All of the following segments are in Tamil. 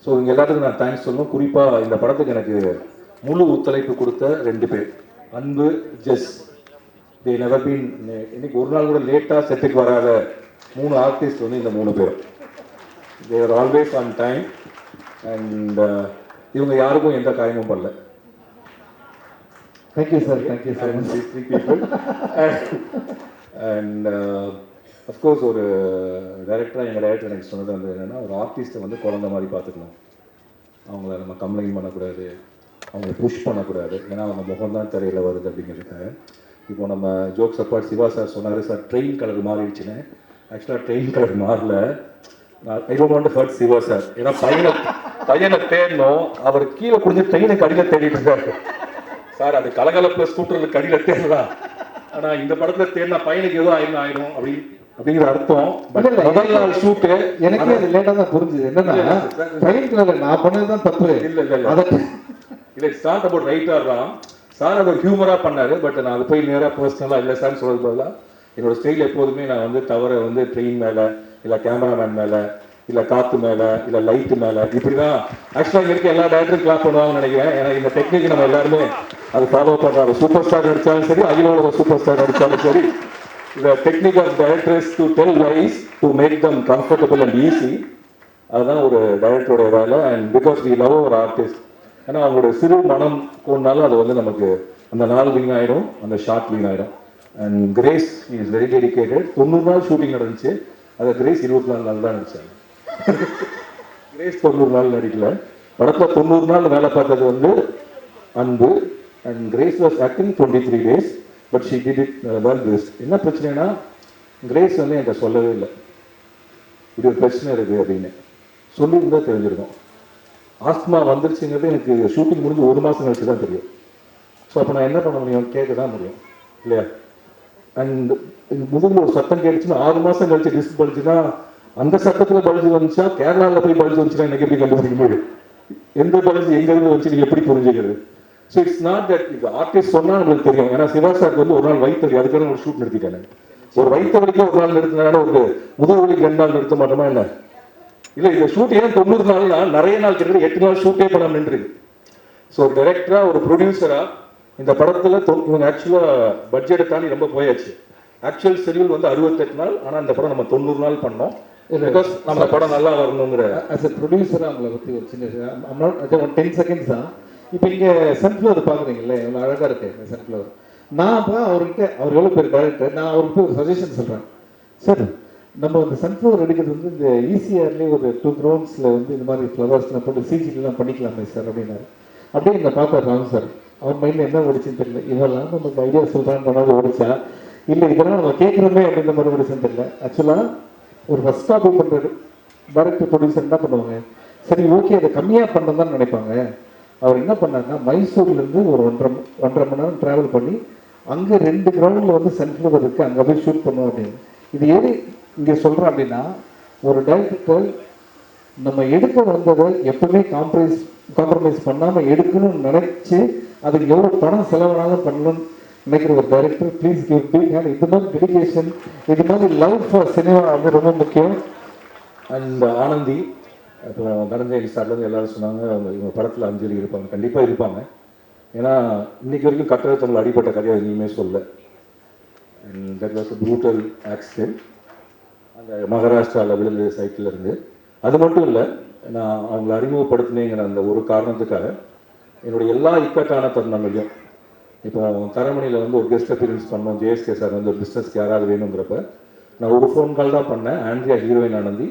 ஸோ இங்கே எல்லாத்துக்கும் நான் தேங்க்ஸ் சொல்லணும். குறிப்பாக இந்த படத்துக்கு எனக்கு முழு ஒத்துழைப்பு கொடுத்த 2 பேர், அன்பு, ஜெஸ். தே நெவர் பீன், இன்னைக்கு ஒரு நாள் கூட லேட்டாக செட்டுக்கு வராத 3 ஆர்டிஸ்ட் வந்து இந்த 3 பேர். They are always on time. And இவங்க யாருக்கும் எந்த காயமும் பண்ணல. Thank you sir, thank you sir. And of course ஒரு டைரக்டராக எங்கள் டைரக்டர் எனக்கு சொன்னது வந்து என்னென்னா, ஒரு ஆர்டிஸ்ட்டை வந்து குழந்த மாதிரி பார்த்துக்கணும். அவங்கள நம்ம கம்ப்ளைண்ட் பண்ணக்கூடாது, அவங்கள புஷ் பண்ணக்கூடாது. ஏன்னா அவங்க முகம் தான் திரையில் வருது அப்படிங்கிறதுக்காக. இப்போ நம்ம ஜோக்ஸ் அப்பாட் சிவா சார் சொன்னார், சார் ட்ரெயின் கலர் மாறிடுச்சுன்னு. ஆக்சுவலாக ட்ரெயின் கலர் மாறல. I don't want to hurt Siva sir. ஏன்னா பையனை தேடணும், அவர் கீழே குடிஞ்சு ட்ரெயினுக்கு அடியில் தேடிட்டு இருக்காரு. சார் அது கலகலப்பில் ஸ்கூட்டருக்கு அடியில் தேடலாம். ஆனால் இந்த படத்தில் தேடினா பையனுக்கு ஏதோ ஆயிடும் அப்படிங்கிற அர்த்தம். முதல் நாள் ஷூட்டு எனக்கு அது லேட்டாக தான் புரிஞ்சுது. என்னன்னா ட்ரெயின் கலர் நான் பண்ணதுதான் தப்பு. இல்லை ஸ்டார்ட் அபவுட் ரைட்டாக தான் சார் அதை ஹியூமராக பண்ணார். பட் நான் அது போய் நேராக பர்சனலாக இல்லை சார்னு சொல்கிறது பதிலாக என்னோடய ஸ்டைல் எப்போதுமே நான் வந்து தவறை வந்து ட்ரெயின் மேலே, இல்லை கேமராமேன் மேலே, இல்லை காற்று மேலே, இல்லை லைட்டு மேலே, இப்படி தான் ஆக்சுவலாக இருக்க எல்லா டேரக்டரும் கிளாப் பண்ணுவாங்கன்னு நினைக்கிறேன். ஏன்னா இந்த டெக்னிக் நம்ம எல்லாருமே அது ஃபாலோ பண்ணுறாங்க. சூப்பர் ஸ்டார் நடித்தாலும் சரி, அகில உலக சூப்பர் ஸ்டார் நடித்தாலும் சரி, the technique of directors to tell lies to make them comfortable and easy, அதுதான் ஒரு டைரக்டரோட வேலை. And because we love our artist, ஏன்னா அவங்களோட சிறு மனம் போனாலும் அது வந்து நமக்கு அந்த நாள் வீணாயிடும், அந்த ஷார்ட் வீணாயிடும். And Grace is very dedicated. 90 நாள் ஷூட்டிங் நடந்துச்சு, அதை கிரேஸ் 24 நாள் தான் நடிச்சாங்க. கிரேஸ் 90 நாள் நடிக்கல. படத்தில் 90 நாள் வேலை பார்த்தது வந்து அன்பு. And grace was acting 23 days. But she did it well best. என்ன பிரச்சனைனா, கிரேஸ் வந்து என்கிட்ட சொல்லவே இல்லை இப்படி ஒரு பிரச்சனை இருக்குது அப்படின்னு. சொல்லியிருந்தா தெரிஞ்சிருக்கும். ஆஸ்மா வந்துருச்சுங்கிறது எனக்கு ஷூட்டிங் முடிஞ்சு 1 மாதம் கழிச்சு தான் தெரியும். ஸோ அப்போ நான் என்ன பண்ண முடியும்? கேட்க தான் முடியும் இல்லையா? அண்ட் முதுகில் ஒரு சத்தம் கேட்டுச்சுன்னா 6 மாதம் கழிச்சு டிஸ்க் பழிச்சுன்னா, அந்த சட்டத்தில் பழிச்சு வந்துச்சா கேரளாவில் போய் பழிச்சு வந்துச்சுன்னா எனக்கு எப்படி கண்டுபிடிக்க முடியும்? எந்த பழிச்சு எங்கேருந்து வந்துச்சு நீங்கள் எப்படி புரிஞ்சுக்கிறது? ஸோ இட்ஸ் நாட் தட் இது ஆர்டிஸ்ட் சொன்னால் நம்மளுக்கு தெரியும். ஏன்னா சிவா சாருக்கு வந்து ஒரு நாள் வயிற்று, அதுக்கான ஒரு ஷூட் நிறுத்திட்டாங்க. ஒரு வயிற்று வரைக்கும் ஒரு நாள் நிறுத்தினாலும் ஒரு முதுகு வலிக்கு 2 நாள் நிறுத்த மாட்டோமா என்ன? இல்லை இந்த ஷூட் ஏன் 90 நாள்னா நிறைய நாள் கிட்டத்தட்ட 8 நாள் ஷூட்டே பண்ண நின்றுருக்கு. ஸோ ஒரு டைரக்டராக, ஒரு ப்ரொடியூசராக இந்த படத்தில் இவங்க ஆக்சுவலாக பட்ஜெட்டை தாண்டி ரொம்ப போயாச்சு. ஆக்சுவல் ஷெடியூல் வந்து 68 நாள், ஆனால் இந்த படம் நம்ம 90 நாள் பண்ணோம். பிகாஸ் நம்ம படம் நல்லா வரணுங்கிற ஆஸ் எ ப்ரொடியூசராக அவங்கள பற்றி ஒரு சின்ன 10 செகண்ட்ஸ் தான். இப்போ இங்கே சன்ஃப்ளவர் பார்க்குறீங்களே, எவ்வளோ அழகாக இருக்கு இந்த சன்ஃப்ளவர். நான் அப்போ அவர்கிட்ட, அவர் எவ்வளோ பேர் டைரக்டர், நான் அவருக்கு ஒரு சஜஷன் சொல்கிறேன். சார் நம்ம இந்த சன்ஃப்ளவர் எடுக்கிறது வந்து இந்த ஈஸியார்லேயே ஒரு 2 கிரவுண்ட்ஸில் வந்து இந்த மாதிரி ஃப்ளவர்ஸ்லாம் போட்டு சிஜிலாம் பண்ணிக்கலாமே சார் அப்படின்னாரு. அப்படியே இந்த பார்த்தார் ராம் சார். அவர் மைண்டில் என்ன ஓடிச்சுன்னு தெரியல. இதெல்லாம் நமக்கு ஐடியா சொல்கிறான்னு பண்ணாலும் ஓடிச்சா, இல்லை இதெல்லாம் நம்ம கேட்குறோமே அப்படின்ற மாதிரி ஓடிச்சுன்னு தெரியல. ஆக்சுவலாக ஒரு ஃபஸ்ட் காப்பி பண்ணுறது டைரக்டர் ப்ரொடியூசர் என்ன பண்ணுவாங்க, சரி ஓகே அதை கம்மியாக பண்ணணும் தான் நினைப்பாங்க. அவர் என்ன பண்ணாருன்னா, மைசூர்லேருந்து ஒரு 1.5 மணி நேரம் ட்ராவல் பண்ணி அங்கே 2 கிரவுண்டில் வந்து சன்ஃப்ளவர் இருக்குது, அங்கே போய் ஷூட் பண்ணுவோம் அப்படின்னு. இது ஏது இங்கே சொல்கிறேன் அப்படின்னா, ஒரு டைரக்டர் நம்ம எடுக்க வந்ததை எப்பவுமே காம்ப்ரமைஸ் பண்ணாமல் எடுக்கணும்னு நினச்சி அதுக்கு எவ்வளோ பணம் செலவானாலும் பண்ணணும்னு நினைக்கிற ஒரு director. Please give big hand. இது மாதிரி டெடிகேஷன், இது மாதிரி லவ் ஃபார் சினிமா வந்து ரொம்ப முக்கியம். அண்ட் ஆனந்தி, இப்போ தனஞ்சயி சார்லேருந்து எல்லாரும் சொன்னாங்க இவங்க படத்தில் அஞ்சலி இருப்பாங்க. கண்டிப்பாக இருப்பாங்க. ஏன்னா இன்னைக்கு வரைக்கும் கட்டட தமிழ் அடிப்பட்ட கதையை எங்கேயுமே சொல்ல. And that was a brutal accident அந்த மகாராஷ்டிராவில் விழுந்த சைட்டில் இருந்து. அது மட்டும் இல்லை, நான் அவங்கள அறிமுகப்படுத்தினேங்கிற அந்த ஒரு காரணத்துக்காக என்னுடைய எல்லா இக்கட்டான தருணங்களையும், இப்போ தரமணியில் வந்து ஒரு கெஸ்ட் அப்பியரன்ஸ் பண்ணோம், ஜேஎஸ்கே சார் வந்து ஒரு பிஸ்னஸ்க்கு யாராவது வேணுங்கிறப்ப நான் ஒரு ஃபோன் கால் தான் பண்ணேன். ஆண்ட்ரியா ஹீரோயின் ஆனந்தி,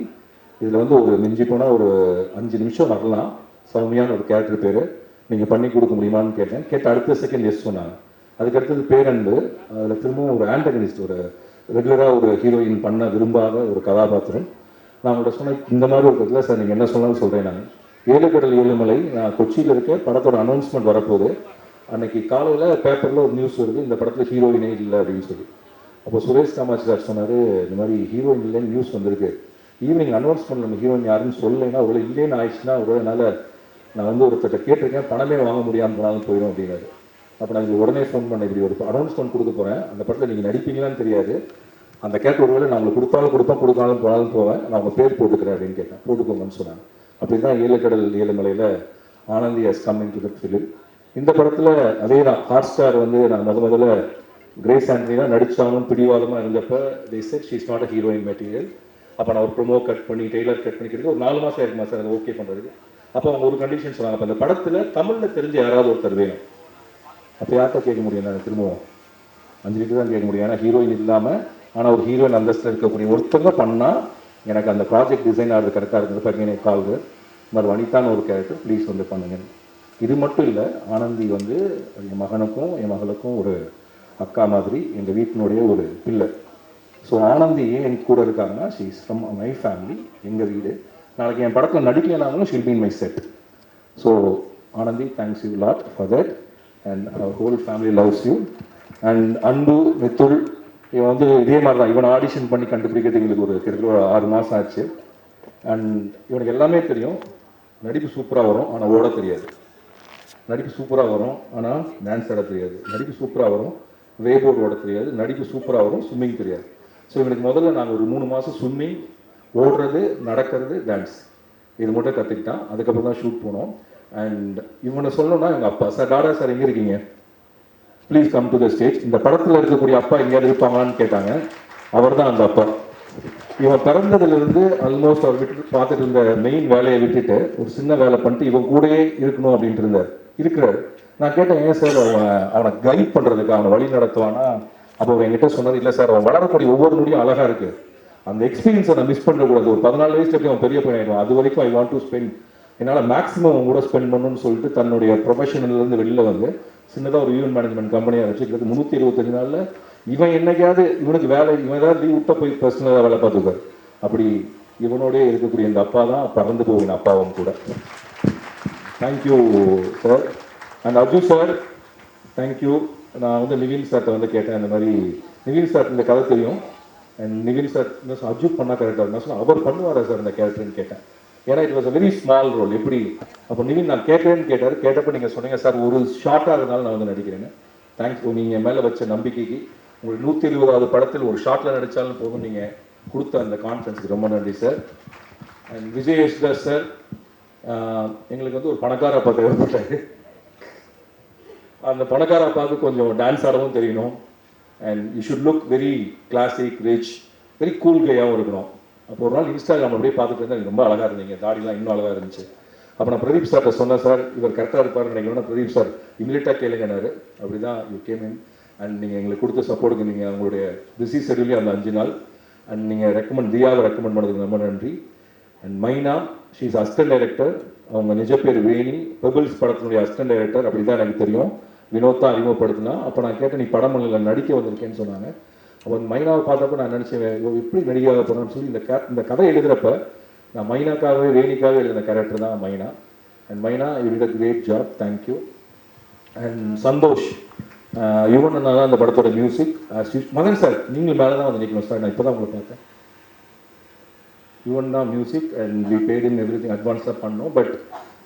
இதில் வந்து ஒரு மிஞ்சி போனால் ஒரு 5 நிமிஷம் வரலாம், சௌமியான ஒரு கேரக்டர் பேர், நீங்கள் பண்ணி கொடுக்க முடியுமான்னு கேட்டேன். கேட்ட அடுத்த செகண்ட் எஸ் சொன்னாங்க. அதுக்கடுத்தது பேரன்பு, அதில் திரும்பவும் ஒரு ஆண்டகனிஸ்ட், ஒரு ரெகுலராக ஒரு ஹீரோயின் பண்ண விரும்பாத ஒரு கதாபாத்திரம். நான் அவங்கள்ட்ட சொன்னேன், இந்த மாதிரி ஒரு கருத்தில் சார் நீங்கள் என்ன சொன்னாலும் சொல்கிறேன். நான் 7 கடல் 7 மலை, நான் கொச்சியில் இருக்க, படத்தோட அனௌன்ஸ்மெண்ட் வரப்போகுது. அன்னைக்கு காலையில் பேப்பரில் ஒரு நியூஸ் வருது, இந்த படத்தில் ஹீரோயினே இல்லை அப்படின்னு சொல்லி. அப்போ சுரேஷ் காமாட்சி சார் சொன்னார், இந்த மாதிரி ஹீரோயின் இல்லைன்னு நியூஸ் வந்திருக்கு, ஈவினிங் அனௌன்ஸ் பண்ண நம்ம ஹீரோயின் யாருன்னு சொல்லலைன்னா ஒரு இல்லைன்னு ஆயிடுச்சுன்னா ஒரு என்னால் நான் வந்து ஒருத்தட்ட கேட்டிருக்கேன், பணமே வாங்க முடியாமல் போனாலும் போயிடும் அப்படின்னாரு. அப்போ நான் இது உடனே ஃபோன் பண்ண, இப்படி ஒரு அனௌன்ஸ்மெண்ட் கொடுக்க போகிறேன், அந்த படத்தில் நீங்கள் நடிப்பீங்களான்னு தெரியாது, அந்த கேரக்டர் ஒருவேளை நான் உங்களுக்கு கொடுத்தாலும் கொடுப்பேன், கொடுக்காலும் போனாலும் போவேன், நான் உங்கள் பேர் போட்டுக்கிறேன் அப்படின்னு கேட்டேன். போட்டுக்கோங்கன்னு சொன்னாங்க. அப்படி தான் ஏழுக்கடல் ஏழுமலையில் Anandhi has come into the film. இந்த படத்தில் அதே தான் ஹாட் ஸ்டார் வந்து நான் முதல்ல கிரேஸ் ஆண்டனி தான் நடிச்சாலும் பிடிவாதமாக இருந்தப்போ they said she is not a heroine material. அப்போ நான் ஒரு ப்ரொமோ கட் பண்ணி டெய்லர் கட் பண்ணி ஒரு 4 மாதம் இருக்குமா சார் அதை ஓகே பண்ணுறதுக்கு. அப்போ அவங்க ஒரு கண்டிஷன் சொன்னாங்க, அப்போ அந்த படத்தில் தமிழில் தெரிஞ்ச யாராவது ஒருத்தர் வேணும். அப்போ யார்கிட்ட கேட்க முடியும், நான் திரும்பவும் 5 லிட்டர் தான் கேட்க முடியும். ஏன்னா ஹீரோயின் இல்லாமல் ஆனால் ஒரு ஹீரோயின் அந்தஸ்தில் இருக்கக்கூடிய ஒருத்தங்க பண்ணால் எனக்கு அந்த ப்ராஜெக்ட் டிசைன் ஆகிறது கரெக்டாக இருந்தது. பாருங்க எனக்கு கால்டு மாதிரி வனிதான ஒரு கேரக்டர் ப்ளீஸ் வந்து பண்ணுங்க. இது மட்டும் இல்லை, ஆனந்தி வந்து என் மகனுக்கும் என் மகளுக்கும் ஒரு அக்கா மாதிரி, எங்கள் வீட்டினுடைய ஒரு பிள்ளை. ஸோ ஆனந்தி ஏன் என் கூட இருக்காங்கன்னா she is from my family, எங்கள் வீடு. நாளைக்கு என் படத்தில் நடிக்கலைனாலும் she'll be in my set. So Anandhi, thanks you lot for that and our whole family loves you. And அன்பு மித்துல் இவன் வந்து இதே மாதிரி தான், இவனை ஆடிஷன் பண்ணி கண்டுபிடிக்கிறது எங்களுக்கு ஒரு கிட்டத்தட்ட 6 மாதம் ஆச்சு. அண்ட் இவனுக்கு எல்லாமே தெரியும், நடிப்பு சூப்பராக வரும் ஆனால் ஓட தெரியாது, நடிப்பு சூப்பராக வரும் ஆனால் டான்ஸ் ஆட தெரியாது, நடிப்பு சூப்பராக வரும் வேபோர்டு ஓட தெரியாது, நடிப்பு சூப்பராக வரும் ஸ்விம்மிங் தெரியாது. ஸோ இவனுக்கு முதல்ல நாங்கள் ஒரு 3 மாதம் ஸ்விம்மிங், ஓடுறது, நடக்கிறது, டான்ஸ் இது மட்டும் கற்றுக்கிட்டான். அதுக்கப்புறம் தான் ஷூட் போனோம். அண்ட் இவனை சொல்லணும்னா எங்கள் அப்பா சார், டாடா சார் எங்கே இருக்கீங்க, please come to the stage. இந்த படத்தில் இருக்கக்கூடிய அப்பா எங்கேயாவது இருப்பாங்களான்னு கேட்டாங்க. அவர் தான் அந்த அப்பா. இவன் பிறந்ததுலேருந்து ஆல்மோஸ்ட் அவர் விட்டு பார்த்துட்டு இருந்த மெயின் வேலையை விட்டுட்டு ஒரு சின்ன வேலை பண்ணிட்டு இவன் கூடயே இருக்கணும் அப்படின்ட்டு இருந்தார், இருக்கிறார். நான் கேட்டேன், ஏன் சார் அவனை கைட் பண்ணுறதுக்கு, அவனை வழி நடத்துவானா? அப்போ அவர் என்கிட்ட சொன்னது, இல்லை சார் அவன் வளரக்கூடிய ஒவ்வொரு நொடியும் அழகாக இருக்குது, அந்த எக்ஸ்பீரியன்ஸை நான் மிஸ் பண்ணுறக்கூடாது. ஒரு 14 வயசுல எப்படி அவன் பெரிய பையன் ஆகிடுவான், அது வரைக்கும் ஐ வாண்ட் டு ஸ்பெண்ட், என்னால் மேக்ஸிமம் அவன் கூட ஸ்பெண்ட் பண்ணணும்னு சொல்லிட்டு தன்னுடைய ப்ரொஃபஷனல்லேருந்து வெளியில் வந்து சின்னதாக ஒரு ஈவென்ட் மேனேஜ்மெண்ட் கம்பெனியாக வச்சுக்கிறது. 325 நாளில் இவன் என்னைக்காவது இவனுக்கு வேலை, இவன் ஏதாவது லீவ் விட்ட போய் பர்சனலாக வேலை பார்த்துப்பார். அப்படி இவனோடய இருக்கக்கூடிய இந்த அப்பா தான் பறந்து போவின் அப்பாவும் கூட. Thank you sir. And Arjun sir, thank you. நான் வந்து நிவின் சார்கிட்ட வந்து கேட்டேன், இந்த மாதிரி நிவின் சார் இந்த கதை தெரியும், அண்ட் நிவின் சார் அர்ஜுன் பண்ணால் கரெக்டாக இருந்தால் சொன்னால் அவர் பண்ணுவாரா சார் இந்த கேரக்டர்னு கேட்டேன். ஏன்னா it was a very small role. எப்படி அப்போ நிவின் நான் கேட்குறேன்னு கேட்டார். கேட்டப்போ நீங்கள் சொன்னீங்க சார் ஒரு ஷார்ட்டாக இருந்தாலும் நான் வந்து நடிக்கிறேன்னு. தேங்க்ஸ், நீங்கள் என் மேலே வச்ச நம்பிக்கைக்கு. உங்களுக்கு 120வது படத்தில் ஒரு ஷார்ட்டில் நடித்தாலும் போதும் நீங்கள் கொடுத்த அந்த கான்ஃபிடன்ஸுக்கு ரொம்ப நன்றி sir. And Vijay Yesudas sir, எங்களுக்கு வந்து ஒரு பணக்கார அப்பா தேவைப்பட்டாரு. அந்த பணக்கார அப்பாவுக்கு கொஞ்சம் டான்ஸ் ஆடவும் தெரியணும், and you should look very classic, rich, very cool கையாகவும் இருக்கணும். அப்போ ஒரு நாள் இன்ஸ்டாகிராம் அப்படியே பார்த்துட்டு இருந்தால் எனக்கு ரொம்ப அழகாக இருந்தீங்க, தாடிலாம் இன்னும் அழகாக இருந்துச்சு. அப்போ நான் பிரதீப் சார்கிட்ட சொன்னேன், சார் இவர் கரெக்டாக இருப்பார்னு நினைக்கிறேன். பிரதீப் சார் இம்மிடியட்டாக கேளுங்கன்னாரு. அப்படி தான் யூ கேம் இன். அண்ட் நீங்கள் எங்களுக்கு கொடுத்த சப்போர்ட்டுக்கு நீங்கள் உங்களுடைய பிஸி ஷெடியூலே அந்த 5 நாள் அண்ட் நீங்கள் தியாவை ரெக்கமெண்ட் பண்ணதுக்கு ரொம்ப நன்றி. அண்ட் மைனா, ஷீ இஸ் அசிஸ்டன்ட் டைரக்டர். அவங்க நிஜ பேர் வேணி, பெபிள்ஸ் படத்தினுடைய அசிஸ்டன்ட் டைரக்டர். அப்படி தான் எனக்கு தெரியும், வினோத் தான் அறிமுகப்படுத்தினா. அப்போ நான் கேட்டேன், நீ படம் பண்ணல நடிக்க வந்திருக்கேன்னு சொன்னாங்க. அப்போ மைனாவை பார்த்தப்போ நான் நினச்சேன், எப்படி நடிகை போகிறேன்னு சொல்லி இந்த கதை எழுதுகிறப்ப நான் மைனாக்காகவே வேணிக்காகவே எழுதின கேரக்டர் தான் Myna. And Myna, you did a great job, thank you. And Santhosh, Yuvan அண்ணா தான் அந்த படத்தோட மியூசிக். மகன் சார் நீங்கள் மேலே தான் வந்து நிற்கணும் சார், நான் இப்போ தான் உங்களை பார்த்தேன். யுவன் தான் music and we paid in everything அட்வான்ஸாக பண்ணோம். பட்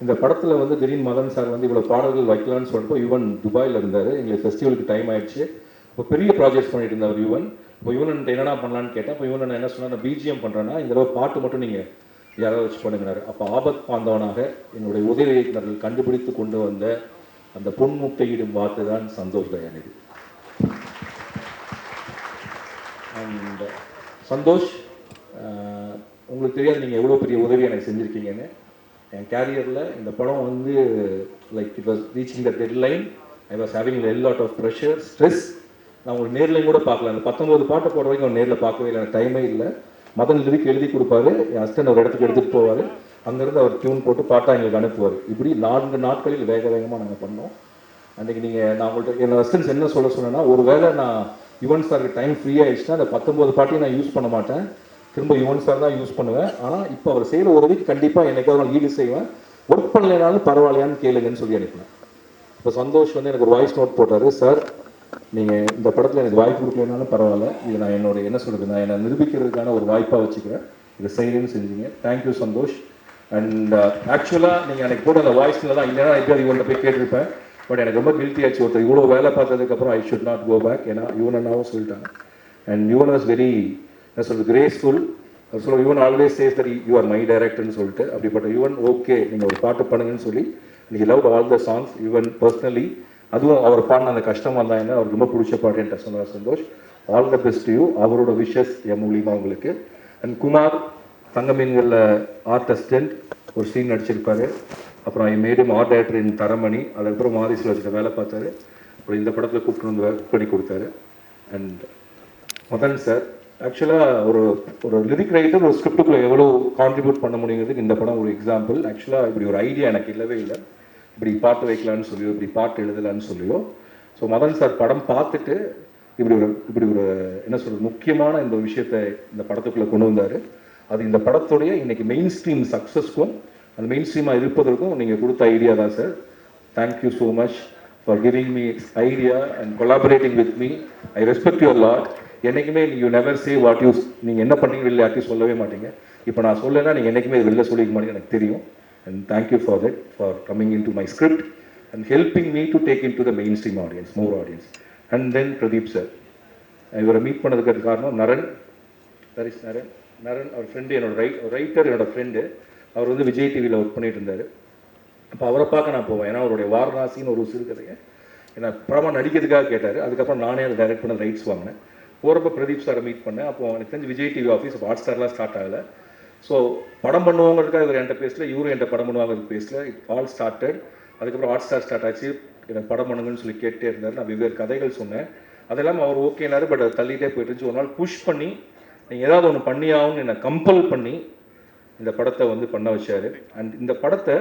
இந்த படத்தில் வந்து திடீர்னு மதன் சார் வந்து இவ்வளோ பாடல்கள் வைக்கலான்னு சொல்லிட்டு யுவன் துபாயில் இருந்தார். எங்களுக்கு ஃபெஸ்டிவலுக்கு டைம் ஆயிடுச்சு. இப்போ பெரிய ப்ராஜெக்ட்ஸ் பண்ணிட்டு இருந்தார் யுவன். இப்போ யுவன் என்னென்ன பண்ணலான்னு கேட்டேன். இப்போ யுவன் என்ன சொன்னால், நான் பிஜிஎம் பண்ணுறேன்னா இந்த தடவை பாட்டு மட்டும் நீங்கள் யாராவது வச்சு பண்ணுங்கிறாரு. அப்போ ஆபத் பாந்தவனாக என்னுடைய உதவி இயக்குநர்கள் கண்டுபிடித்து கொண்டு வந்த அந்த பொன்முட்டையிடும் வார்த்தை தான் சந்தோஷ் தயாநிதி. அண்ட் சந்தோஷ், உங்களுக்கு தெரியாது நீங்கள் எவ்வளோ பெரிய உதவி எனக்கு செஞ்சுருக்கீங்கன்னு. என் கேரியரில் இந்த படம் வந்து like it was reaching the deadline. I was having a lot of pressure, stress. நான் உங்களுக்கு நேர்லையும் கூட பார்க்கல. அந்த 19 பாட்டு போடுற வரைக்கும் அவன் நேரில் பார்க்கவே இல்லை, எனக்கு டைமே இல்லை. மதன் லிரிக் எழுதி கொடுப்பாரு, என் அசிஸ்டன்ட் ஒரு இடத்துக்கு எடுத்துகிட்டு போவார், அங்கேருந்து அவர் டியூன் போட்டு பாட்டாக எங்களுக்கு அனுப்புவார். இப்படி 4 நாட்களில் வேக வேகமாக நாங்கள் பண்ணோம். அன்றைக்கி நான் உங்கள்கிட்ட என்னோட அசிஸ்டன்ஸ் என்ன சொல்ல சொன்னேன்னா, ஒரு வேளை நான் யுவன் சாருக்கு டைம் ஃப்ரீ ஆகிடுச்சுன்னா அந்த 19 பாட்டையும் நான் யூஸ் பண்ண மாட்டேன், திரும்ப யுவன் சார் தான் யூஸ் பண்ணுவேன். ஆனால் இப்போ அவர் செய்கிற உதவிக்கு கண்டிப்பாக என்னைக்காவது நான் ஈடு செய்வேன், ஒர்க் பண்ணலைனாலும் பரவாயில்லையான்னு கேளுங்கன்னு சொல்லி அனுப்பினேன். இப்போ சந்தோஷ் வந்து எனக்கு ஒரு வாய்ஸ் நோட் போட்டார், சார் நீங்கள் இந்த படத்தில் எனக்கு வாய்ப்பு கொடுக்கலனாலும் பரவாயில்ல, இது நான் என்னோட என்ன சொல்கிறது, நான் என்னை நிரூபிக்கிறதுக்கான ஒரு வாய்ப்பாக வச்சுக்கிறேன், இதை செய்யணும்னு செஞ்சீங்க. தேங்க்யூ சந்தோஷ். அண்ட் ஆக்சுவலாக நீங்கள் எனக்கு போட்ட அந்த வாய்ஸில் தான் இல்லைன்னா எப்படியாவது இவன்கிட்ட போய் கேட்டிருப்பேன். பட் எனக்கு ரொம்ப கில்ட்டி ஆச்சு, ஒருத்தர் இவ்வளோ வேலை பார்த்ததுக்கப்புறம் I should not go back. ஏன்னா யுவன் அண்ணாவும் சொல்லிட்டாங்க. அண்ட் யுவன் வாஸ் வெரி என்ன சொல்கிறது graceful. So Yuvan always says that you are my டைரக்டர்னு சொல்லிட்டு அப்படிப்பட்ட யுவன் ஓகே நீங்கள் ஒரு பாட்டு பண்ணுங்கன்னு சொல்லி நீ love all the songs Yuvan personally. அதுவும் அவர் பாடின அந்த கஷ்டம் வந்தாங்கன்னா அவருக்கு ரொம்ப பிடிச்ச பாட்டு என்கிட்ட சொன்னார் Santhosh. All the best you. அவரோட விஷஸ் என் மூலியமா உங்களுக்கு. அண்ட் குமார் தங்கமீன்களில் ஆர்ட் அசிஸ்டன்ட் ஒரு சீன் நடிச்சிருப்பாரு. அப்புறம் ஐ மேடும் ஆர்ட் டைரக்டர் இன் தரமணி. அதுக்கப்புறம் மாரிசில் வச்சுட்டு வேலை பார்த்தாரு. அப்புறம் இந்த படத்தில் கூப்பிட்டு வந்து ஒர்க் பண்ணி கொடுத்தாரு. அண்ட் மதன் சார் ஆக்சுவலாக ஒரு ஒரு லிரிக் ரைட்டர் ஒரு ஸ்கிரிப்டுக்குள்ளே எவ்வளோ கான்ட்ரிபியூட் பண்ண முடியுங்கிறதுக்கு இந்த படம் ஒரு எக்ஸாம்பிள். ஆக்சுவலாக இப்படி ஒரு ஐடியா எனக்கு இல்லவே இல்லை. இப்படி பாட்டு வைக்கலான்னு சொல்லியோ இப்படி பாட்டு எழுதலான்னு சொல்லியோ. ஸோ மதன் சார் படம் பார்த்துட்டு இப்படி ஒரு என்ன சொல்கிறது முக்கியமான இந்த விஷயத்தை இந்த படத்துக்குள்ளே கொண்டு வந்தார். அது இந்த படத்துடைய இன்னைக்கு மெயின் ஸ்ட்ரீம் சக்ஸஸ்க்கும் அந்த மெயின் ஸ்ட்ரீமாக இருப்பதற்கும் நீங்கள் கொடுத்த ஐடியா தான் sir. Thank you so much for giving me idea and collaborating with me. I respect your lot. என்றைக்குமே you never say what use. நீங்கள் என்ன பண்ணீங்க வெளில யார்ட்டையும் சொல்லவே மாட்டீங்க. இப்போ நான் சொல்லலைன்னா நீங்கள் என்றைக்குமே வெளில சொல்லிக்க மாட்டீங்க எனக்கு தெரியும். And thank you for that for coming in to my script and helping me to take in to the main stream audience more audience. And then Pradeep sir இவரை மீட் பண்ணதுக்கு காரணம் நரன். தரிஸ் நரன் நரன் அவர் ஃப்ரெண்டு, என்னோட ரைட்டர், என்னோட ஃப்ரெண்டு. அவர் வந்து விஜய் டிவியில் ஒர்க் பண்ணிட்டு இருந்தார். அப்போ அவரை பார்க்க நான் போவேன். ஏன்னா அவருடைய வாரணாசின்னு ஒரு சிறுகதையை என்னை படமாக நடிக்கிறதுக்காக கேட்டார். அதுக்கப்புறம் நானே அதை டைரக்ட் பண்ண ரைட்ஸ் வாங்கினேன். போகிறப்ப பிரதீப் சாரை மீட் பண்ணேன். அப்போ எனக்கு தெரிஞ்சு விஜய் டிவி ஆஃபீஸ் அப்போ ஹாட் ஸ்டார்லாம் ஸ்டார்ட் ஆகலை. ஸோ படம் பண்ணுவாங்கிறதுக்காக இவர் என்கிட்ட பேசல, இவரும் என்கிட்ட படம் பண்ணுவாங்க பேசல. It all started. அதுக்கப்புறம் ஹாட் ஸ்டார் ஸ்டார்ட் ஆச்சு. எனக்கு படம் பண்ணுங்கன்னு சொல்லி கேட்டே இருந்தார். நான் வெவ்வேறு கதைகள் சொன்னேன். அதெல்லாம் அவர் ஓகேனாரு. பட் அதை தள்ளிட்டே போயிட்டு இருந்துச்சு. ஒரு நாள் புஷ் பண்ணி நீங்கள் ஏதாவது ஒன்று பண்ணியாகும்னு என்னை கம்பல் பண்ணி இந்த படத்தை வந்து பண்ண வச்சார். அண்ட் இந்த படத்தை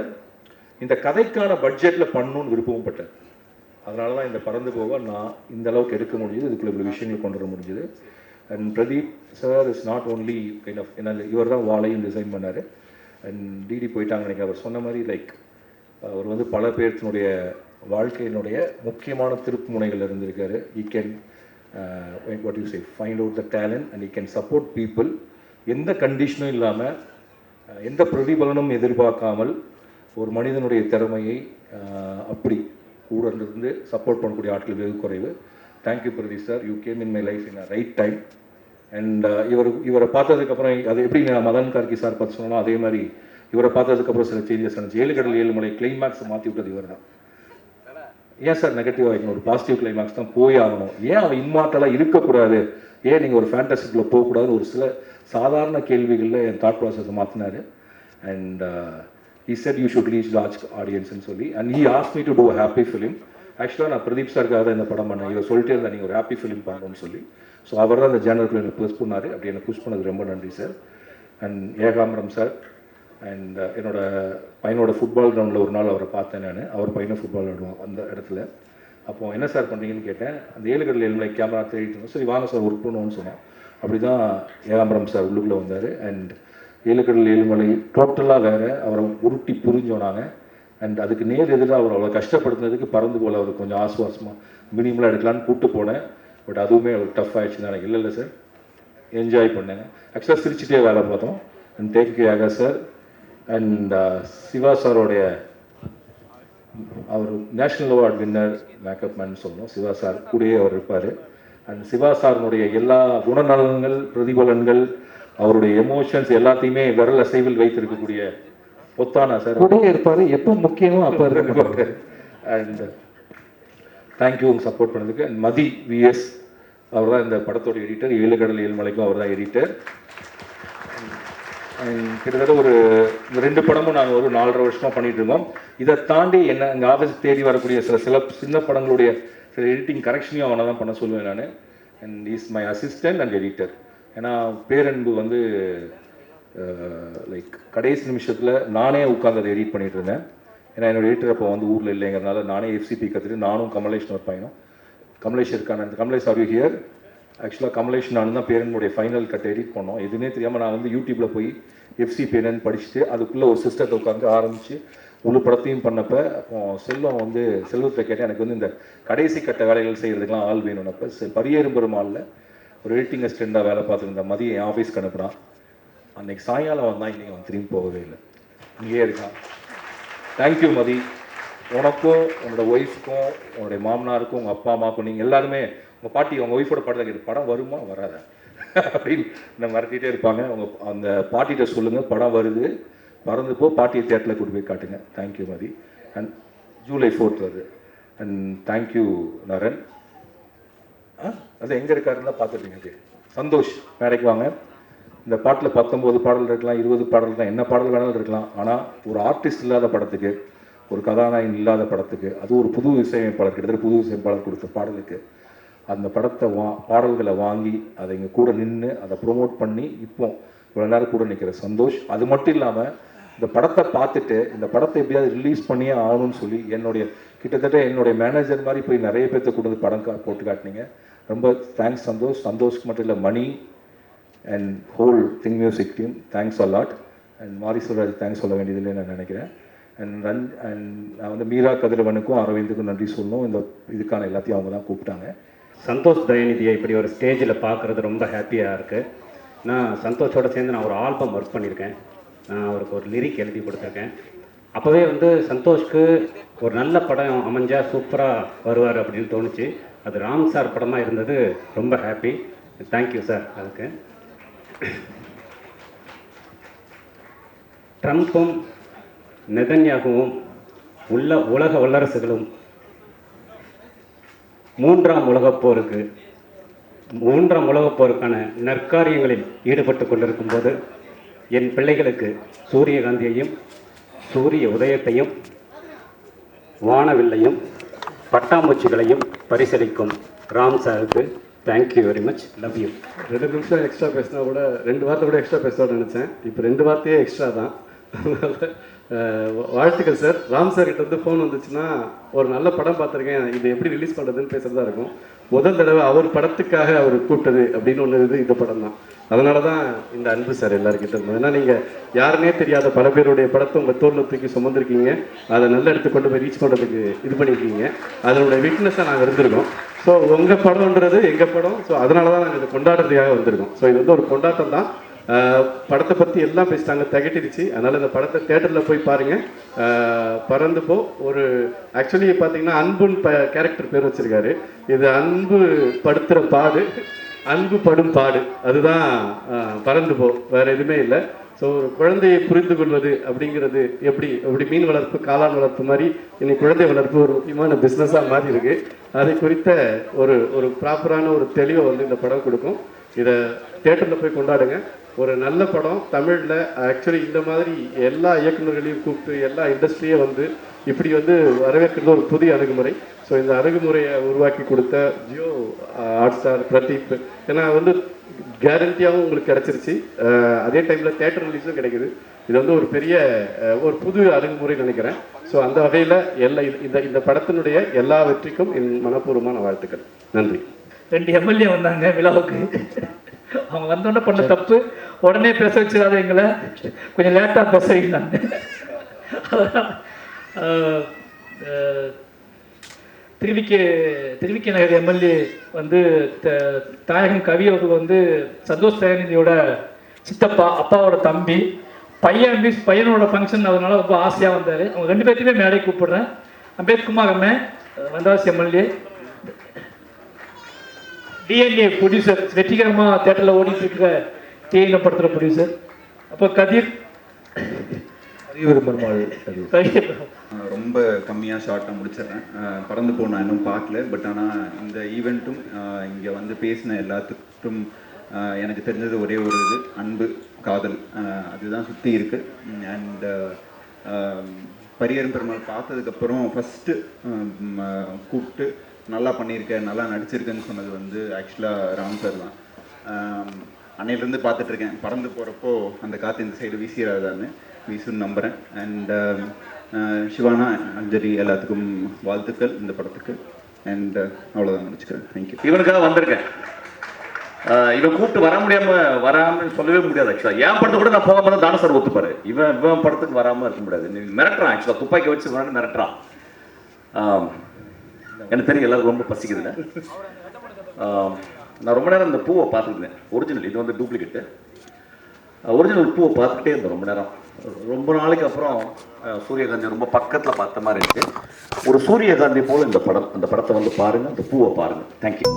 இந்த கதைக்கான பட்ஜெட்டில் பண்ணணும்னு விருப்பமும் பட்டேன். அதனால தான் இந்த பறந்து போக நான் இந்த அளவுக்கு எடுக்க முடியுது. இதுக்குள்ள இவ்வளோ விஷயங்கள் கொண்டு வர முடிஞ்சுது. And Pradeep sir is not only kind of என்ன இவர் தான் வாழையும் டிசைன் பண்ணார். அண்ட் டிடி போயிட்டாங்க நினைக்கிறேன். அவர் சொன்ன மாதிரி லைக் அவர் வந்து பல பேர்த்தினுடைய வாழ்க்கையினுடைய முக்கியமான திருப்பு முனைகள் இருந்திருக்காரு. ஈ can what you say find out the talent and he can support people. எந்த கண்டிஷனும் இல்லாமல் எந்த பிரதிபலனும் எதிர்பார்க்காமல் ஒரு மனிதனுடைய திறமையை அப்படி கூட இருந்து சப்போர்ட் பண்ணக்கூடிய ஆட்கள் வெகு குறைவு. Thank you Pradeep sir. You came in my life in a right time. And இவரை பார்த்ததுக்கப்புறம் அது எப்படி நான் மதன் கார்கி சார் பார்த்து சொன்னாலும் அதே மாதிரி இவரை பார்த்ததுக்கப்புறம் சில சேஞ்சஸ் இருந்துச்சு. 7 கடல் 7 மலை கிளைமேக்ஸை மாற்றி விட்டது இவர் தான். ஏன் சார் நெகட்டிவ் ஆகிக்கணும்? ஒரு பாசிட்டிவ் கிளைமேக்ஸ் தான் போய் ஆகணும். ஏன் அவன் இன்மார்ட்டலாக இருக்கக்கூடாது? ஏன் நீங்கள் ஒரு ஃபேண்டசிக்குள்ளே போகக்கூடாதுன்னு ஒரு சில சாதாரண கேள்விகளில் என் தாட் ப்ராசஸை மாற்றினார். And he said you should reach large audience ன்னு சொல்லி. and he asked me to do a happy film. ஆக்சுவலாக நான் பிரதீப் சாருக்காக தான் இந்த படம் பண்ணேன். இவர் சொல்லிட்டே இருந்தால் நீங்கள் ஒரு ஹாப்பி ஃபிலிம் பண்ணணும்னு சொல்லி. ஸோ அவர் தான் அந்த ஜேனருக்குள்ள எனக்கு புஷ் பண்ணார். அப்படி எனக்கு புஷ் பண்ணது ரொம்ப நன்றி sir. And Ekambaram sir. And என்னோட பையனோட ஃபுட்பால் கிரவுண்டில் ஒரு நாள் அவரை பார்த்தேன் நான். அவர் பையனை ஃபுட்பால் ஆடுவோம் அந்த இடத்துல. அப்போது என்ன சார் பண்ணுறீங்கன்னு கேட்டேன். அந்த 7 கடல் 7 மலை கேமரா தேடிட்டு இருந்தோம். சரி வாங்க சார் ஒர்க் பண்ணுவோன்னு சொன்னோம். அப்படி தான் ஏகாம்பரம் சார் உள்ளுக்குள்ளே வந்தார். அண்ட் 7 கடல் 7 மலை டோட்டலாக வேறு. அவரை உருட்டி புரிஞ்சோனாங்க. அண்ட் அதுக்கு நேர் எதிராக அவர் அவ்வளோ கஷ்டப்படுத்துனதுக்கு பறந்து போல் அவர் கொஞ்சம் ஆசுவாசமாக மினிமலாக எடுக்கலான்னு கூப்பிட்டு போனேன். பட் அதுவுமே அவர் டஃப் ஆகிடுச்சு தான். எனக்கு இல்லை சார் என்ஜாய் பண்ணேங்க. ஆக்சுவலாக சிரிச்சுட்டே வேலை பார்த்தோம். And thank you Yaga sir. And Siva சாரோடைய அவர் national award winner makeup man சொல்லணும். சிவா சார் கூடயே அவர் இருப்பார். அண்ட் சிவா சாரினுடைய எல்லா குணநலன்கள் பிரதிபலன்கள் அவருடைய எமோஷன்ஸ் எல்லாத்தையுமே விரல் அசைவில் வைத்திருக்கக்கூடிய பொத்தானா சார் கூடயே இருப்பார். எப்போ முக்கியமோ அப்போ இருக்க. அண்ட் தேங்க்யூ சப்போர்ட் பண்ணதுக்கு. அண்ட் மதி விஎஸ் அவர் தான் இந்த படத்தோட எடிட்டர். 7 கடல் 7 மலைக்கும் அவர் தான் எடிட்டர். கிட்டத்தட்ட ஒரு 2 படமும் நாங்கள் ஒரு 4.5 வருஷமாக பண்ணிட்டு இருக்கோம். இதை தாண்டி என்ன எங்கள் ஆஃபீஸ் தேடி வரக்கூடிய சில சின்ன படங்களுடைய சில எடிட்டிங் கரெக்ஷனையும் அவனை தான் பண்ண சொல்லுவேன் நான். And is my assistant and editor. ஏன்னா பேரன்பு வந்து லைக் கடைசி நிமிஷத்தில் நானே உட்காந்து அதை எடிட் பண்ணிட்டு இருந்தேன். ஏன்னா என்னோட எடிட்டர் அப்போ வந்து ஊரில் இல்லைங்கிறதுனால நானே FCP கற்றுட்டு நானும் கமலேஷ் ஒரு பையனும். கமலேஷ் இருக்கான அந்த கமலேஷ் ஆர் யூ ஹியர்? ஆக்சுவலாக கமலேஷ் நானும் தான் பேரனுடைய ஃபைனல் கட் எடிட் பண்ணோம். எதுவுமே தெரியாமல் நான் வந்து யூடியூப்பில் போய் FCP என்னன்னு படிச்சுட்டு அதுக்குள்ளே ஒரு சிஸ்டத்தை உட்காந்து ஆரம்பித்து முழு படத்தையும் பண்ணப்போ செல்வம் வந்து செல்வத்தை கேட்டேன். எனக்கு வந்து இந்த கடைசி கட்ட வேலைகள் செய்கிறதுக்கெலாம் ஆள் வேணும்னப்போ பரியேறும் பெருமாளில் ஒரு எடிட்டிங் அசிஸ்டண்டாக வேலை பார்த்துருந்த மதியம் என் ஆஃபீஸ்க்கு அனுப்புகிறான். அன்றைக்கி சாயங்காலம் வந்தால் இன்றைக்கி அவன் திரும்பி போகவே இல்லை, இங்கேயே இருக்கான். தேங்க்யூ மதி. உனக்கும் உன்னோட ஒய்ஃப்க்கும் உன்னுடைய மாமனாருக்கும் உங்கள் அப்பா அம்மாவுக்கும் நீங்கள் எல்லாருமே உங்கள் பாட்டி உங்கள் ஒய்ஃபோட படத்தை கேட்டு படம் வருமா வராதா அப்படின்னு நம்ம மறக்கிட்டே இருப்பாங்க. அவங்க அந்த பாட்டிகிட்ட சொல்லுங்கள் படம் வருது, பறந்துப்போ பாட்டியை தேட்டரில் கூட்டு போய் காட்டுங்க. Thank you Mathi. And July 4th வருது. And thank you Naran. அது எங்கே இருக்காருன்னா பார்த்துட்டீங்க. சந்தோஷ் மேடைக்கு வாங்க. இந்த பாட்டில் 19 பாடல் இருக்கலாம், 20 பாடல் இருக்கலாம், என்ன பாடல் வேணாலும் இருக்கலாம். ஆனால் ஒரு ஆர்டிஸ்ட் இல்லாத படத்துக்கு, ஒரு கதாநாயகன் இல்லாத படத்துக்கு, அது ஒரு புது இசையமைப்பாளர், கிட்டத்தட்ட புது இசையமைப்பாளர் கொடுத்த பாடலுக்கு அந்த படத்தை பாடல்களை வாங்கி அதை இங்கே கூட நின்று அதை ப்ரொமோட் பண்ணி இப்போ இவ்வளோ நேரம் கூட நிற்கிற சந்தோஷ். அது மட்டும் இல்லாமல் இந்த படத்தை பார்த்துட்டு இந்த படத்தை எப்படியாவது ரிலீஸ் பண்ணியே ஆகணும்னு சொல்லி கிட்டத்தட்ட என்னுடைய மேனேஜர் மாதிரி போய் நிறைய பேர்த்த கொண்டு வந்து படம் போட்டு காட்டினீங்க. ரொம்ப தேங்க்ஸ் சந்தோஷ். சந்தோஷ்க்கு மட்டும் இல்லை, Mani and whole thing music team thanks a lot. And Mari Selvaraj thanks சொல்ல வேண்டியதில்லை நான் நினைக்கிறேன். அண்ட் நான் வந்து மீரா கதிரவனுக்கும் அரவிந்துக்கும் நன்றி சொல்லணும். இதுக்கான எல்லாத்தையும் அவங்க தான் கூப்பிட்டாங்க. சந்தோஷ் தயநிதியை இப்படி ஒரு ஸ்டேஜில் பார்க்குறது ரொம்ப ஹாப்பியாக இருக்குது. நான் சந்தோஷோடு சேர்ந்து நான் ஒரு ஆல்பம் ஒர்க் பண்ணியிருக்கேன். நான் அவருக்கு ஒரு லிரிக் எழுதி கொடுத்துருக்கேன். அப்போவே வந்து சந்தோஷ்க்கு ஒரு நல்ல படம் அமைஞ்சால் சூப்பராக வருவார் அப்படின்னு தோணுச்சு. அது ராம் சார் படமாக இருந்தது. ரொம்ப ஹாப்பி. Thank you sir. அதுக்கு ட்ரம்ப்பும் நெதன்யாகுவும் உலக வல்லரசுகளும் மூன்றாம் உலகப் போருக்கான நற்காரியங்களில் ஈடுபட்டு கொண்டிருக்கும் போது என் பிள்ளைகளுக்கு சூரியகாந்தியையும் சூரிய உதயத்தையும் வானவில்லையும் பட்டாம்பூச்சிகளையும் பரிசளிக்கும் ராம் சாருக்கு thank you very much. Love you. 2 நிமிஷம் எக்ஸ்ட்ரா பேசினா கூட 2 வார்த்தை கூட எக்ஸ்ட்ரா பேசணும்னு நினச்சேன். இப்போ 2 வார்த்தையே எக்ஸ்ட்ரா தான். அதனால் வாழ்த்துக்கள் சார். ராம் சார் கிட்ட இருந்து ஃபோன் வந்துச்சுன்னா ஒரு நல்ல படம் பார்த்துருக்கேன், இது எப்படி ரிலீஸ் பண்ணுறதுன்னு பேசுகிறதா இருக்கும். முதல் தடவை அவர் படத்துக்காக அவர் கூப்பிட்டது அப்படின்னு ஒன்று இது இந்த படம் தான். அதனால தான் இந்த அன்பு சார் எல்லாருக்கிட்ட இருந்தோம். ஏன்னா நீங்கள் யாருன்னே தெரியாத பல பேருடைய படத்தை உங்கள் தோளில் தூக்கி சுமந்துருக்கீங்க. அதை நல்ல இடத்துக்கு கொண்டு போய் ரீச் பண்ணுறதுக்கு இது பண்ணியிருக்கீங்க. அதனுடைய விட்னஸாக நாங்கள் இருந்திருக்கோம். ஸோ உங்கள் படம்ன்றது எங்கள் படம். ஸோ அதனால தான் நாங்கள் இதை கொண்டாடுறதுக்காக வந்திருக்கோம். ஸோ இது வந்து ஒரு கொண்டாட்டம் தான். படத்தை பற்றி எல்லாம் பேசிட்டாங்க, திகட்டிடுச்சு. அதனால் இந்த படத்தை தேட்டரில் போய் பாருங்கள். பறந்து போ ஒரு ஆக்சுவலி பார்த்தீங்கன்னா அன்புன்னு கேரக்டர் பேர் வச்சுருக்காரு. இது அன்பு படுத்துகிற பாடு, அன்பு படும் பாடு, அதுதான் பறந்து போ, வேறு எதுவுமே இல்லை. ஸோ ஒரு குழந்தையை புரிந்து கொள்வது அப்படிங்கிறது எப்படி மீன் வளர்ப்பு, காளான் வளர்ப்பு மாதிரி இன்னைக்கு குழந்தை வளர்ப்பு ஒரு முக்கியமான பிஸ்னஸாக மாறி இருக்கு. அதை குறித்த ஒரு ப்ராப்பரான ஒரு தெளிவை வந்து இந்த படம் கொடுக்கும். இதை தேட்டரில் போய் கொண்டாடுங்க. ஒரு நல்ல படம் தமிழில். ஆக்சுவலி இந்த மாதிரி எல்லா இயக்குநர்களையும் கூப்பிட்டு எல்லா இண்டஸ்ட்ரியே வந்து இப்படி வந்து வரவேற்கிறது ஒரு புதிய அணுகுமுறை. ஸோ இந்த அணுகுமுறையை உருவாக்கி கொடுத்த ஜியோ ஹாட்ஸ்டார் பிரதீப், ஏன்னா வந்து கேரண்டியாகவும் உங்களுக்கு கிடச்சிருச்சு. அதே டைமில் தேட்டர் ரிலீஸும் கிடைக்குது. இது வந்து ஒரு பெரிய ஒரு புது அணுகுமுறை நினைக்கிறேன். ஸோ அந்த வகையில் இந்த படத்தினுடைய எல்லா வெற்றிக்கும் என் மனப்பூர்வமான வாழ்த்துக்கள். நன்றி. 2 எம்எல்ஏ வந்தாங்க விழாவுக்கு. அவங்க வந்தோடனே பண்ண தப்பு, உடனே பேச வச்சிடாத, எங்களை கொஞ்சம் லேட்டாக பேச வைக்கிறாங்க. திருவிக்கை நகர் எம்எல்ஏ வந்து தாயகம் கவி அவர்கள் வந்து சந்தோஷ் தயாநிதியோட சித்தப்பா, அப்பாவோட தம்பி, பையனோட ஃபங்க்ஷன், அதனால ரொம்ப ஆசையாக வந்தார். அவங்க 2 பேர்த்தையுமே மேடை கூப்பிடுறேன். அம்பேத்குமார் அம்மன், வந்தவாசி எம்எல்ஏ, டிஎன்ஏ ப்ரொடியூசர், வெற்றிகரமாக தேட்டரில் ஓடிட்டு இருக்கிற டிஎன்ஏ படத்தில் ப்ரொடியூசர், அப்போ கதிர், ரொம்ப கம்மியாக ஷார்ட்டாக முடிச்சிடுறேன். பறந்து போ நான் இன்னும் பார்க்கல. பட் ஆனால் இந்த ஈவெண்ட்டும் இங்கே வந்து பேசின எல்லாத்துக்கும் எனக்கு தெரிஞ்சது ஒரே ஒரு இது, அன்பு, காதல், அதுதான் சுற்றி இருக்குது. அண்ட் பரியரும் பெருமாள் பார்த்ததுக்கப்புறம் ஃபஸ்ட்டு கூப்பிட்டு நல்லா பண்ணியிருக்கேன், நல்லா நடிச்சிருக்கேன்னு சொன்னது வந்து ஆக்சுவலாக ராம் சார் தான். அன்னையிலேருந்து பார்த்துட்ருக்கேன், பறந்து போகிறப்போ அந்த காற்று இந்த சைடு வீசிடாதான்னு வீசுன்னு நம்புகிறேன். அண்ட் சிவானா, அஞ்சலி எல்லாத்துக்கும் வாழ்த்துக்கள் இந்த படத்துக்கு. அண்ட் அவ்வளோதான் முடிச்சுக்கிறேன். தேங்க்யூ. இவனுக்காக வந்திருக்கேன். இவன் கூப்பிட்டு வராமல் சொல்லவே முடியாது. ஆக்சுவலாக என் படத்தை கூட நான் போகாமல் தான் தான சார் ஒத்துப்பாரு. இவன் படத்துக்கு வராமல் இருக்க முடியாது. நீ மிரட்டுறான். ஆக்சுவலாக துப்பாக்கி வச்சு மிரட்டுறான். எனக்கு தெரியும் எல்லாருக்கும் ரொம்ப பசிக்குதுல்ல. நான் ரொம்ப நேரம் இந்த பூவை பார்த்துருந்தேன். ஒரிஜினல், இது வந்து டூப்ளிகேட்டு. ஒரிஜினல் பூவை பார்த்துக்கிட்டே இருந்தேன் ரொம்ப நேரம். ரொம்ப நாளைக்கு அப்புறம் சூரியகாந்தி ரொம்ப பக்கத்தில் பார்த்த மாதிரி இருக்கு. ஒரு சூரியகாந்தி போல இந்த படம், அந்த படத்தை வந்து பாருங்க, அந்த பூவை பாருங்க. தேங்க்யூ.